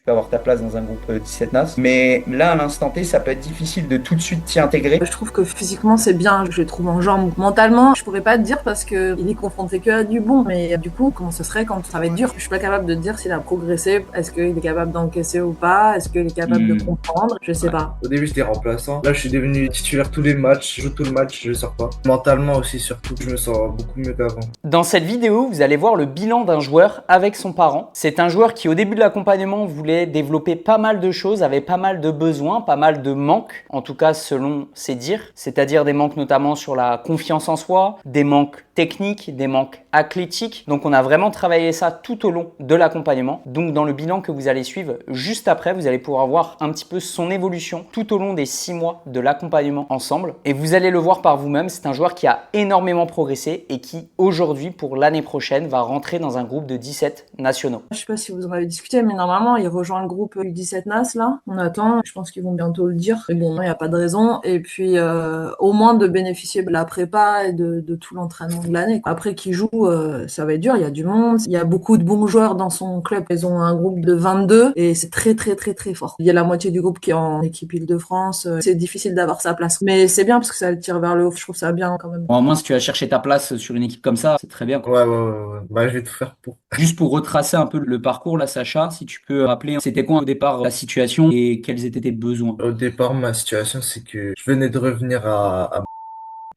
peux avoir ta place dans un groupe 17 NAS. Mais là, à l'instant T, ça peut être difficile de tout de suite t'y intégrer. Je trouve que physiquement c'est bien, je le trouve en jambes. Mentalement, je pourrais pas te dire parce que il est confronté que à du bon. Mais du coup, comment ce serait quand ça va être dur? Je suis pas capable de dire s'il a progressé. Est-ce qu'il est capable d'encaisser ou pas? Est-ce qu'il est capable de comprendre? Je sais pas. Au début, j'étais remplaçant. Là, je suis devenu titulaire tous les matchs. Je joue tout le match, je sors pas. Mentalement aussi, surtout, je me sens beaucoup mieux qu'avant. Dans cette vidéo, vous allez voir le bilan d'un joueur avec son parent. C'est un joueur qui, au début de l'accompagnement, voulait développer pas mal de choses, avait pas mal de besoins, pas mal de manques, en tout cas selon ses dires, c'est-à-dire des manques notamment sur la confiance en soi, des manques techniques, des manques athlétiques. Donc on a vraiment travaillé ça tout au long de l'accompagnement. Donc dans le bilan que vous allez suivre juste après, vous allez pouvoir voir un petit peu son évolution tout au long des 6 mois de l'accompagnement ensemble. Et vous allez le voir par vous-même, c'est un joueur qui a énormément progressé et qui aujourd'hui, pour l'année prochaine, va rentrer dans un groupe de 17 nationaux. Je sais pas si vous en avez discuté, mais normalement, il rejoint le groupe U17 NAS, là. On attend, je pense qu'ils vont bientôt le dire. Mais bon, il n'y a pas de raison. Et puis, au moins de bénéficier de la prépa et de tout l'entraînement de l'année. Après qu'il joue, ça va être dur, il y a du monde. Il y a beaucoup de bons joueurs dans son club. Ils ont un groupe de 22 et c'est très, très, très, très fort. Il y a la moitié du groupe qui est en équipe Île-de-France. C'est difficile d'avoir sa place. Mais c'est bien parce que ça le tire vers le haut. Je trouve ça bien quand même. Bon, au moins, si tu as cherché ta place sur une équipe comme ça, c'est très bien. Ouais. Bah, je vais tout faire pour. Juste pour retracer un peu le parcours, là, Sacha, si tu peux rappeler, c'était quoi au départ la situation et quels étaient tes besoins? Au départ, ma situation, c'est que je venais de revenir à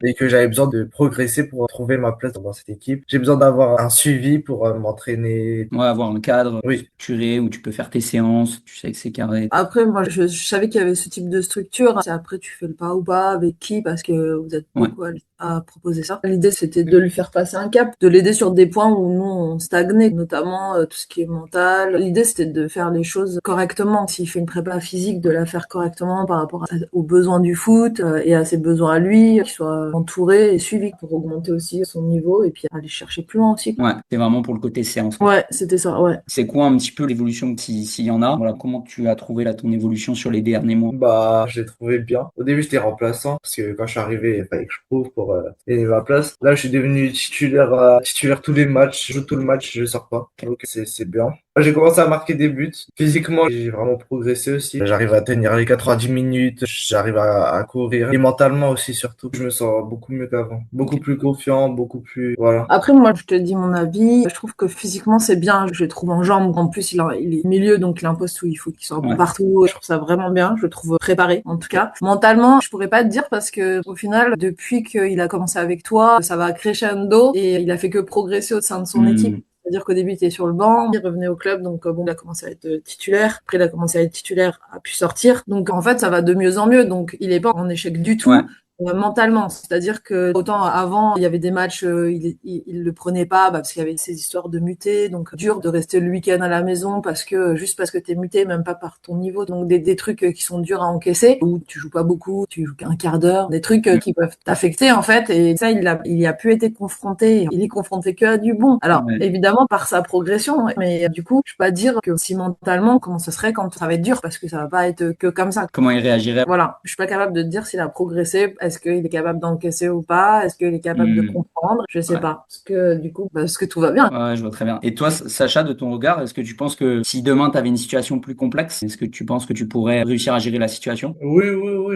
et que j'avais besoin de progresser pour trouver ma place dans cette équipe. J'ai besoin d'avoir un suivi pour m'entraîner. Ouais, avoir un cadre Oui. structuré où tu peux faire tes séances, tu sais que c'est carré. Après, moi, je savais qu'il y avait ce type de structure. C'est après, tu fais le pas ou pas, avec qui, parce que vous êtes beaucoup à proposer ça. L'idée, c'était de lui faire passer un cap, de l'aider sur des points où nous, on stagnait, notamment tout ce qui est mental. L'idée, c'était de faire les choses correctement. S'il fait une prépa physique, de la faire correctement par rapport aux besoins du foot et à ses besoins à lui, qu'il soit entouré et suivi pour augmenter aussi son niveau et puis aller chercher plus loin aussi. Ouais, c'est vraiment pour le côté séance. Ouais, c'était ça, ouais. C'est quoi un petit peu l'évolution s'il y en a? Voilà, comment tu as trouvé là ton évolution sur les derniers mois? Bah, je l'ai trouvé bien. Au début, j'étais remplaçant parce que quand je suis arrivé, il fallait que je prouve pour gagner ma place. Là, je suis devenu titulaire tous les matchs. Je joue tout le match, je sors pas. Donc, c'est bien. J'ai commencé à marquer des buts. Physiquement, j'ai vraiment progressé aussi. J'arrive à tenir les 90 minutes, j'arrive à courir. Et mentalement aussi, surtout, je me sens beaucoup mieux qu'avant. Beaucoup plus confiant, beaucoup plus... Voilà. Après, moi, je te dis mon avis. Je trouve que physiquement, c'est bien. Je le trouve en jambes. En plus, il est milieu, donc il a un poste où il faut qu'il soit bon partout. Je trouve ça vraiment bien. Je le trouve préparé, en tout cas. Mentalement, je pourrais pas te dire parce que, au final, depuis qu'il a commencé avec toi, ça va crescendo et il a fait que progresser au sein de son équipe. C'est-à-dire qu'au début, il était sur le banc, il revenait au club, donc bon, il a commencé à être titulaire. Après, il a commencé à être titulaire, a pu sortir. Donc, en fait, ça va de mieux en mieux. Donc, il est pas en échec du tout. Mentalement, c'est-à-dire que autant avant il y avait des matchs il le prenait pas parce qu'il y avait ces histoires de muter, donc dur de rester le week-end à la maison parce que juste parce que t'es muté, même pas par ton niveau, donc des trucs qui sont durs à encaisser, où tu joues pas beaucoup, tu joues qu'un quart d'heure, des trucs qui peuvent t'affecter en fait, et ça il y a pu été confronté, il est confronté que à du bon. Alors évidemment par sa progression, mais du coup je peux pas dire que si mentalement comment ce serait quand ça va être dur parce que ça va pas être que comme ça. Comment il réagirait? Voilà, je suis pas capable de te dire s'il a progressé. Est-ce qu'il est capable d'encaisser ou pas? Est-ce qu'il est capable de comprendre? Je sais pas. Parce que du coup, parce que tout va bien. Ouais, je vois très bien. Et toi, Sacha, de ton regard, est-ce que tu penses que si demain tu avais une situation plus complexe, est-ce que tu penses que tu pourrais réussir à gérer la situation? Oui,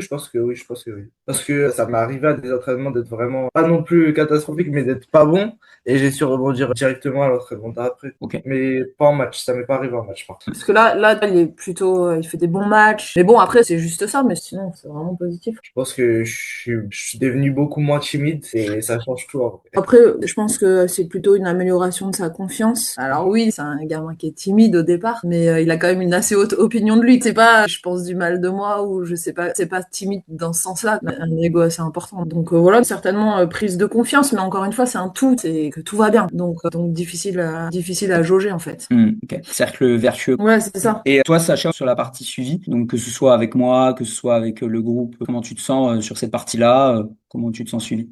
je pense que oui, je pense que oui. Parce que ça m'est arrivé à des entraînements d'être vraiment, pas non plus catastrophique, mais d'être pas bon. Et j'ai su rebondir directement à l'entraînement d'après. Mais pas en match, ça m'est pas arrivé en match, par contre. Parce que là, il est plutôt, il fait des bons matchs. Mais bon, après, c'est juste ça, mais sinon, c'est vraiment positif. Je pense que je suis devenu beaucoup moins timide et ça change tout. Après, je pense que c'est plutôt une amélioration de sa confiance. Alors oui, c'est un gamin qui est timide au départ, mais il a quand même une assez haute opinion de lui. C'est pas, je pense du mal de moi ou je sais pas, c'est pas timide dans ce sens-là. Un ego assez important. Donc voilà, certainement prise de confiance, mais encore une fois, c'est un tout, c'est que tout va bien. Donc difficile à jauger en fait. Cercle vertueux. Ouais, c'est ça. Et toi, Sacha, sur la partie suivie, donc que ce soit avec moi, que ce soit avec le groupe, comment tu te sens sur cette partie-là? Comment tu te sens suivi?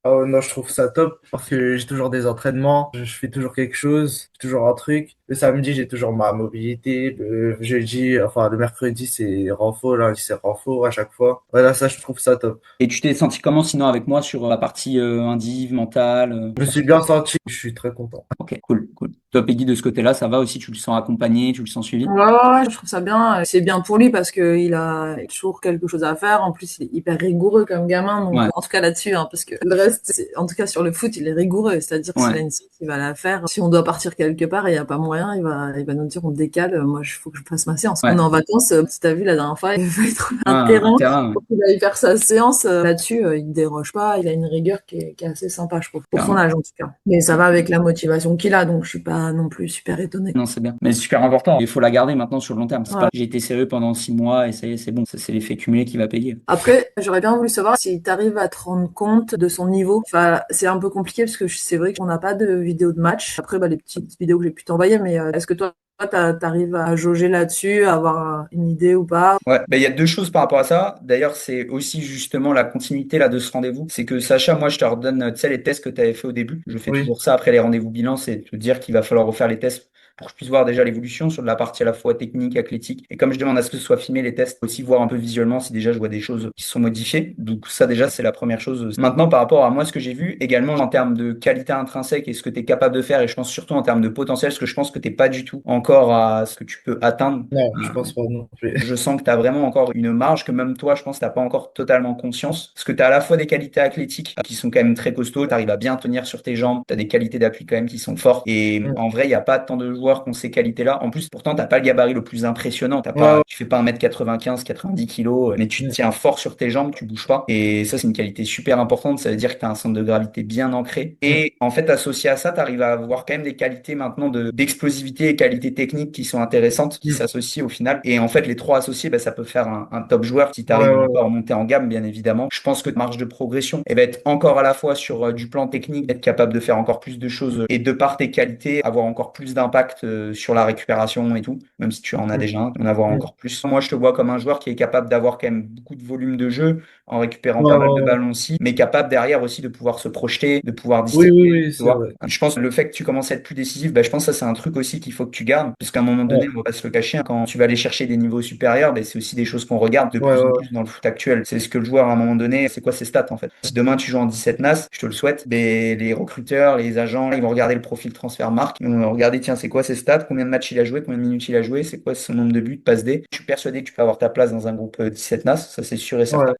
Oh non, je trouve ça top parce que j'ai toujours des entraînements, je fais toujours quelque chose, toujours un truc. Le samedi, j'ai toujours ma mobilité. Le jeudi, enfin le mercredi, c'est renfort, lundi, c'est renfort à chaque fois. Voilà, ça, je trouve ça top. Et tu t'es senti comment sinon avec moi sur la partie indiv, mentale? Je me suis bien senti, je suis très content. Ok, cool. Toi, Peggy, de ce côté-là, ça va aussi, tu le sens accompagné, tu le sens suivi? Ouais, je trouve ça bien. C'est bien pour lui parce que il a toujours quelque chose à faire. En plus, il est hyper rigoureux comme gamin. Donc, Ouais. en tout cas là-dessus, hein, parce que le reste, en tout cas sur le foot, il est rigoureux. C'est-à-dire que s'il Ouais. a une séance, il va la faire. Si on doit partir quelque part et il n'y a pas moyen, il va nous dire on décale. Moi, il faut que je fasse ma séance. Ouais. On est en vacances. Si t'as vu la dernière fois, il fallait trouver un Un terrain terrain, ouais. pour qu'il aille faire sa séance. Là-dessus, il déroge pas. Il a une rigueur qui est assez sympa, je trouve, pour son âge en tout cas. Mais ça va avec la motivation qu'il a. Donc, je suis pas non plus super étonnée. Non, c'est bien. Mais c'est super important. Il faut la garder maintenant sur le long terme. C'est Ouais. pas, j'ai été sérieux pendant 6 mois et ça y est, c'est bon. Ça, c'est l'effet cumulé qui va payer. Après, j'aurais bien voulu savoir si tu arrives à te rendre compte de son niveau. Enfin, c'est un peu compliqué parce que c'est vrai qu'on n'a pas de vidéo de match. Après, les petites vidéos que j'ai pu t'envoyer, mais est-ce que toi, t'arrives à jauger là-dessus, à avoir une idée ou pas? Ouais, il y a deux choses par rapport à ça. D'ailleurs, c'est aussi justement la continuité là de ce rendez-vous. C'est que Sacha, moi, je te redonne, tu sais, les tests que tu avais fait au début. Je fais Oui. toujours ça après les rendez-vous bilan, c'est te dire qu'il va falloir refaire les tests pour que je puisse voir déjà l'évolution sur de la partie à la fois technique, athlétique. Et comme je demande à ce que ce soit filmé les tests, aussi voir un peu visuellement si déjà je vois des choses qui sont modifiées. Donc ça déjà, c'est la première chose. Maintenant, par rapport à moi, ce que j'ai vu, également en termes de qualité intrinsèque et ce que tu es capable de faire, et je pense surtout en termes de potentiel, parce que je pense que tu n'es pas du tout encore à ce que tu peux atteindre. Non, je pense pas non plus. Je sens que tu as vraiment encore une marge que même toi, je pense que tu n'as pas encore totalement conscience. Parce que tu as à la fois des qualités athlétiques qui sont quand même très costauds, tu arrives à bien tenir sur tes jambes, tu as des qualités d'appui quand même qui sont fortes. Et en vrai, il n'y a pas tant de joueurs qui ont ces qualités-là. En plus, pourtant, tu n'as pas le gabarit le plus impressionnant. Tu fais pas 1m95, 90 kilos, mais tu te tiens fort sur tes jambes, tu bouges pas. Et ça, c'est une qualité super importante. Ça veut dire que tu as un centre de gravité bien ancré. Et en fait, associé à ça, tu arrives à avoir quand même des qualités maintenant d'explosivité et qualités techniques qui sont intéressantes, qui s'associent au final. Et en fait, les trois associés, ça peut faire un top joueur si tu arrives encore à monter en gamme, bien évidemment. Je pense que marge de progression, elle va être encore à la fois sur du plan technique, être capable de faire encore plus de choses et de par tes qualités, avoir encore plus d'impact sur la récupération et tout, même si tu en as déjà un, en avoir encore plus. Moi, je te vois comme un joueur qui est capable d'avoir quand même beaucoup de volume de jeu en récupérant pas mal de ballons aussi, mais capable derrière aussi de pouvoir se projeter, de pouvoir distribuer. Oui, Tu c'est vois. vrai. Je pense que le fait que tu commences à être plus décisif, je pense que ça, c'est un truc aussi qu'il faut que tu gardes, parce qu'à un moment donné, on va pas se le cacher, hein, quand tu vas aller chercher des niveaux supérieurs, c'est aussi des choses qu'on regarde de plus en plus dans le foot actuel. C'est ce que le joueur, à un moment donné, c'est quoi ses stats en fait. Si demain tu joues en 17 NAS, je te le souhaite, les recruteurs, les agents, ils vont regarder le profil transfert marque, ils vont regarder, tiens, c'est quoi ses stats, combien de matchs il a joué, combien de minutes il a joué, c'est quoi son nombre de buts, passe D. Je suis persuadé que tu peux avoir ta place dans un groupe 17 NAS, ça c'est sûr et certain.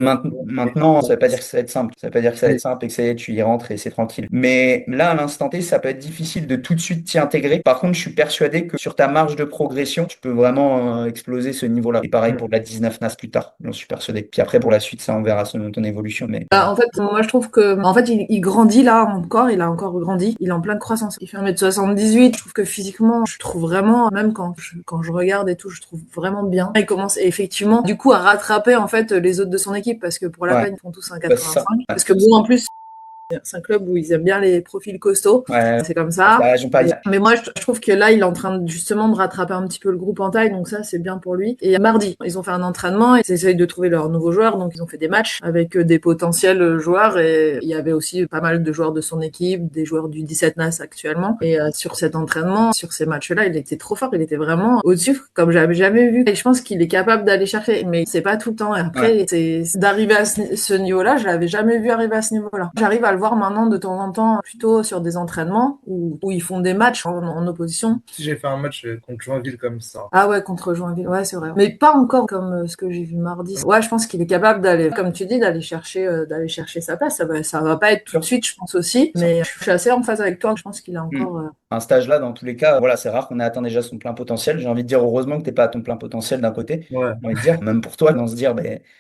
Maintenant, ça veut pas dire que ça va être simple. Ça veut pas dire que ça va être simple et que ça y est, tu y rentres et c'est tranquille. Mais là, à l'instant T, ça peut être difficile de tout de suite t'y intégrer. Par contre, je suis persuadé que sur ta marge de progression, tu peux vraiment exploser ce niveau-là. Et pareil pour la 19 NAS plus tard, j'en suis persuadé. Puis après, pour la suite, ça, on verra ton évolution. Mais En fait, moi, je trouve que, en fait, il grandit là encore, il a encore grandi, il est en pleine croissance. Il fait 1m78, je trouve que physiquement, je trouve vraiment, même quand je regarde et tout, je trouve vraiment bien. Il commence effectivement, du coup, à rattraper, en fait, les autres de son équipe, parce que pour la peine, ils font tous un 85. Parce que bon, en plus, c'est un club où ils aiment bien les profils costauds. ouais, c'est comme ça. Paris. Mais moi, je trouve que là, il est en train justement de rattraper un petit peu le groupe en taille, donc ça, c'est bien pour lui. Et mardi, ils ont fait un entraînement, ils essayent de trouver leurs nouveaux joueurs, donc ils ont fait des matchs avec des potentiels joueurs, et il y avait aussi pas mal de joueurs de son équipe, des joueurs du 17 NAS actuellement. Et sur cet entraînement, sur ces matchs-là, il était trop fort, il était vraiment au-dessus, comme j'avais jamais vu. Et je pense qu'il est capable d'aller chercher, mais c'est pas tout le temps. Et après, c'est d'arriver à ce niveau-là, je l'avais jamais vu arriver à ce niveau-là. J'arrive à le voir maintenant de temps en temps plutôt sur des entraînements où ils font des matchs en opposition. Si j'ai fait un match contre Joinville comme ça. Ah ouais, contre Joinville, ouais, c'est vrai. Mais pas encore comme ce que j'ai vu mardi. Ouais, je pense qu'il est capable d'aller, comme tu dis, d'aller chercher sa place. Ça va pas être tout de suite, je pense aussi, mais je suis assez en phase avec toi. Je pense qu'il a encore un stage là, dans tous les cas, voilà, c'est rare qu'on ait atteint déjà son plein potentiel. J'ai envie de dire heureusement que t'es pas à ton plein potentiel d'un côté. J'ai envie de dire, même pour toi, dans se dire,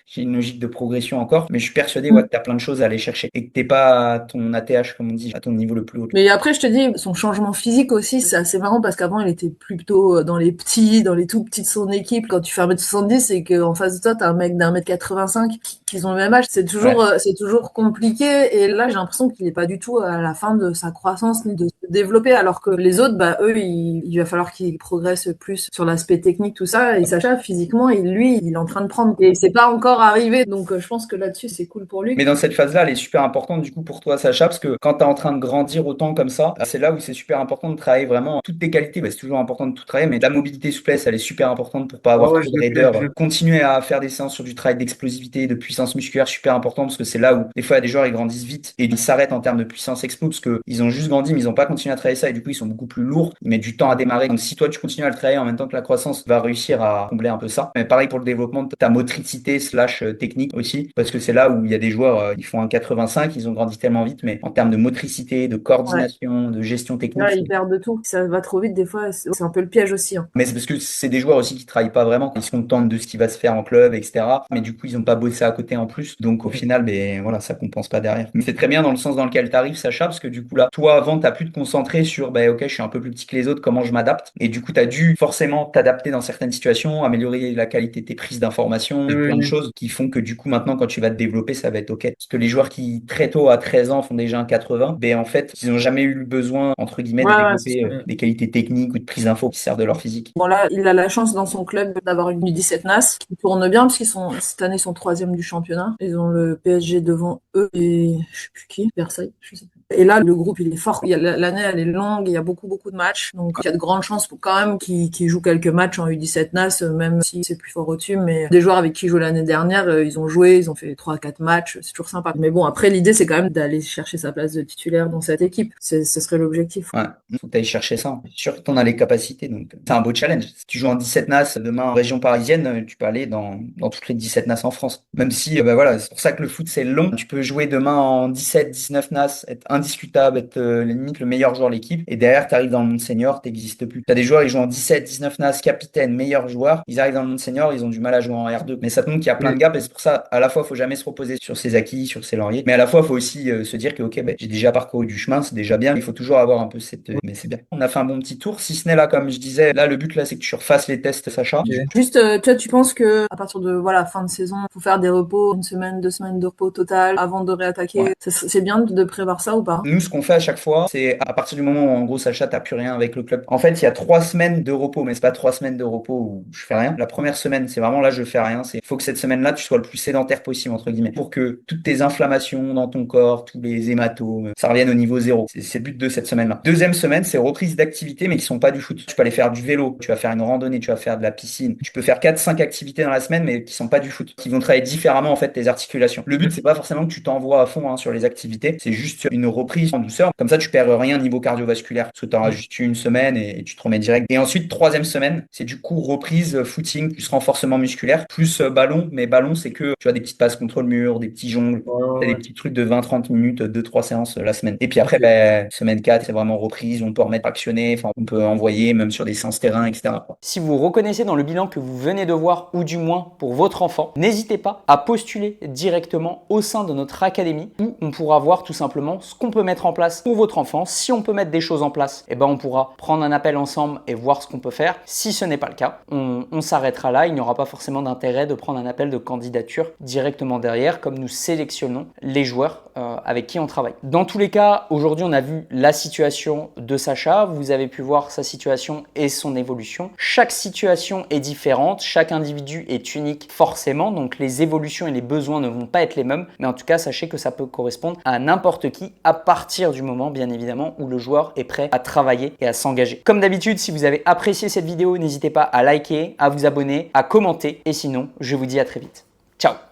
j'ai une logique de progression encore, mais je suis persuadé que t'as plein de choses à aller chercher et que t'es pas à ton ATH, comme on dit, à ton niveau le plus haut. Mais après, je te dis, son changement physique aussi, c'est assez marrant parce qu'avant, il était plutôt dans les tout petits de son équipe. Quand tu fais 1m70, c'est qu'en face de toi, t'as un mec d'1m85 qui ont le même âge. C'est toujours compliqué. Et là, j'ai l'impression qu'il est pas du tout à la fin de sa croissance ni de se développer, alors que les autres, eux, il va falloir qu'ils progressent plus sur l'aspect technique, tout ça. Et Sacha, physiquement, lui, il est en train de prendre. Et c'est pas encore arrivé. Donc, je pense que là-dessus, c'est cool pour lui. Mais dans cette phase-là, elle est super importante, du coup, pour toi, Sacha, parce que quand t'es en train de grandir autant comme ça, c'est là où c'est super important de travailler vraiment toutes tes qualités. C'est toujours important de tout travailler, mais la mobilité souplesse, elle est super importante pour pas avoir trop de raideur. Continuer à faire des séances sur du travail d'explosivité, de puissance musculaire, super important, parce que c'est là où, des fois, il y a des joueurs, ils grandissent vite et ils s'arrêtent en termes de puissance expo, parce que ils ont juste grandi, mais ils ont pas continuer à travailler ça et du coup, ils sont beaucoup plus lourds. Ils mettent du temps à démarrer. Donc, si toi, tu continues à le travailler en même temps que la croissance, va réussir à combler un peu ça. Mais pareil pour le développement de ta motricité / technique aussi, parce que c'est là où il y a des joueurs, ils font un 85, ils ont grandi tellement vite, mais en termes de motricité, de coordination, de gestion technique. Là, ils perdent de tout. Ça va trop vite, des fois, c'est un peu le piège aussi. Mais c'est parce que c'est des joueurs aussi qui travaillent pas vraiment, ils se contentent de ce qui va se faire en club, etc. Mais du coup, ils ont pas bossé à côté en plus. Donc au final, ben voilà, ça compense pas derrière. Mais c'est très bien dans le sens dans lequel tu arrives, Sacha, parce que du coup là, toi avant, t'as pu te concentrer sur, ben ok, je suis un peu plus petit que les autres, comment je m'adapte. Et du coup, tu as dû forcément t'adapter dans certaines situations, améliorer la qualité de tes prises d'informations, plein de choses qui font que du coup maintenant, quand tu vas te développer, ça va être ok. Parce que les joueurs qui très tôt à 13 ans font déjà un 80, ben en fait, ils ont jamais eu le besoin entre guillemets de développer des qualités techniques ou de prise d'infos qui servent de leur physique. Bon là, il a la chance dans son club d'avoir une U17 NAS qui tourne bien parce qu'ils sont cette année ils sont 3e du championnat. Ils ont le PSG devant eux et je sais plus qui, Versailles, je sais plus. Et là, le groupe, il est fort. L'année, elle est longue, il y a beaucoup de matchs. Donc, il y a de grandes chances pour quand même qu'ils jouent quelques matchs en U17 NAS, même si c'est plus fort au-dessus. Mais des joueurs avec qui ils jouent l'année dernière, ils ont joué, ils ont fait 3-4 matchs. C'est toujours sympa. Mais bon, après, l'idée, c'est quand même d'aller chercher sa place de titulaire dans cette équipe. Ce serait l'objectif. Ouais, faut que t'ailles chercher ça. Je suis sûr que t'en as les capacités. Donc, c'est un beau challenge. Si tu joues en 17 NAS demain en région parisienne, tu peux aller dans toutes les 17 NAS en France. Même si, bah voilà, c'est pour ça que le foot, c'est long. Tu peux jouer demain en 17, 19 NAS, être indiscutable, être limite le meilleur joueur de l'équipe. Et derrière, tu arrives dans le monde senior, t'existes plus. Tu as des joueurs, ils jouent en 17, 19 NAS, capitaine, meilleur joueur. Ils arrivent dans le monde senior, ils ont du mal à jouer en R2. Mais ça te montre qu'il y a plein de gaps et c'est pour ça, à la fois, faut jamais se reposer sur ses acquis, sur ses lauriers. Mais à la fois, faut aussi se dire que, ok, bah, j'ai déjà parcouru du chemin, c'est déjà bien. Il faut toujours avoir un peu cette. Mais c'est bien. On a fait un bon petit tour. Si ce n'est là, comme je disais, là, le but, là, c'est que tu refasses les tests, Sacha. Juste, toi, tu penses que à partir de fin de saison, faut faire des repos, 1 semaine, 2 semaines de repos total avant de réattaquer. Ouais. C'est bien de prévoir ça ou pas? Nous, ce qu'on fait à chaque fois, c'est à partir du moment où, en gros, Sacha, t'as plus rien avec le club. En fait, il y a 3 semaines de repos, mais c'est pas 3 semaines de repos où je fais rien. La première semaine, c'est vraiment là, je fais rien. C'est, faut que cette semaine-là, tu sois le plus sédentaire possible, entre guillemets, pour que toutes tes inflammations dans ton corps, tous les hématomes, ça revienne au niveau 0. C'est le but de cette semaine-là. Deuxième semaine, c'est reprise d'activités, mais qui sont pas du foot. Tu peux aller faire du vélo, tu vas faire une randonnée, tu vas faire de la piscine. Tu peux faire 4-5 activités dans la semaine, mais qui sont pas du foot, qui vont travailler différemment, en fait, tes articulations. Le but, c'est pas forcément que tu t'envoies à fond sur les activités. C'est juste une reprise en douceur. Comme ça, tu perds rien niveau cardiovasculaire. Parce que tu auras juste une semaine et tu te remets direct. Et ensuite, troisième semaine, c'est du coup reprise footing plus renforcement musculaire, plus ballon. Mais ballon, c'est que tu as des petites passes contre le mur, des petits jongles, des petits trucs de 20-30 minutes, 2-3 séances la semaine. Et puis après, semaine 4, c'est vraiment reprise. On peut remettre actionner, enfin, on peut envoyer même sur des séances terrain, etc. Si vous reconnaissez dans le bilan que vous venez de voir, ou du moins pour votre enfant, n'hésitez pas à postuler directement au sein de notre académie où on pourra voir tout simplement ce qu'on peut mettre en place pour votre enfant. Si on peut mettre des choses en place, eh ben on pourra prendre un appel ensemble et voir ce qu'on peut faire. Si ce n'est pas le cas, on s'arrêtera là. Il n'y aura pas forcément d'intérêt de prendre un appel de candidature directement derrière, comme nous sélectionnons les joueurs avec qui on travaille. Dans tous les cas, aujourd'hui, on a vu la situation de Sacha. Vous avez pu voir sa situation et son évolution. Chaque situation est différente. Chaque individu est unique forcément. Donc, les évolutions et les besoins ne vont pas être les mêmes. Mais en tout cas, sachez que ça peut correspondre à n'importe qui à partir du moment, bien évidemment, où le joueur est prêt à travailler et à s'engager. Comme d'habitude, si vous avez apprécié cette vidéo, n'hésitez pas à liker, à vous abonner, à commenter. Et sinon, je vous dis à très vite. Ciao!